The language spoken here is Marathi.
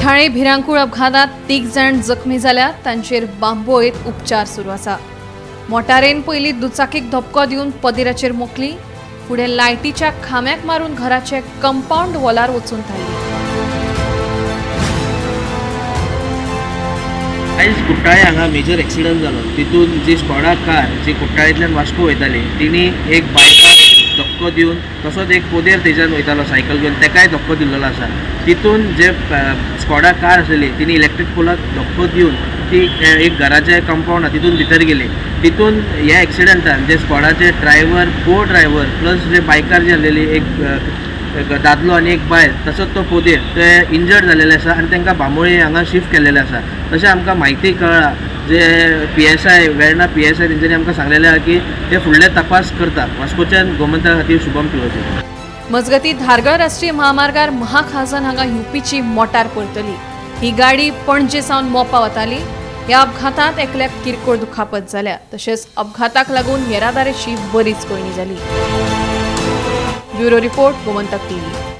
ठाणे भिरांकूळ अपघातात 3 जण जखमी जाल्यात, तांचेर बांबोळेत उपचार सुरू आसा। मोटारेन पयली दुचाकीक धपको दिवन पदेराचेर मोकली, फुडें लायटीच्या खांब्याक मारून घराचे कंपाऊंड वॉलार वचून थारली। आयज कुट्टाळे हांगा मेजर एक्सिडंट जालो। तितून जी स्कॉडा कार जी कुट्टाळेंतल्यान वास्को वयताली तिणी एक बायकाक धक्को दिवन तसोच एक पोदेर तेच्यान वयतालो सायकल घेवन तेकाय धक्को दिल्लो आसा। तितून जे स्कॉडा कार आसली तिणी इलेक्ट्रीक पोलाक धक्को दिवन ती एक घराचे कंपाऊंड आसा तितून भितर गेली। तितून ह्या एक्सिडंटान जे स्कॉडाचे ड्रायव्हर को ड्रायव्हर प्लस जे बायकार जी आसलेली एक दादलो आनी एक बायल तसोच तो पोदेर ते इंजर्ड जाल्लेले आसा आनी तांकां बांबोळे हांगा शिफ्ट केल्लेले आसा। तशें आमकां म्हायती कळ्ळा जे PSI वेर्णा PSI तेंच्यांनी आमकां सांगलेलें आसा की ते फुडले तपास करता। वास्कोच्यान गोमंतका खातीर शुभम तिरोजी। मजगती धारगळ राष्ट्रीय महामार्गार महाखाजन हांगा UPची मोटार पडटली। ही गाडी पणजे सावन मोपा वताली। ह्या अपघातात एकल्याक किरकोळ दुखापत जाल्या, तशेंच अपघाताक लागून येरादारीची बरीच कळणी जाली। Bureau report Gomantak TV।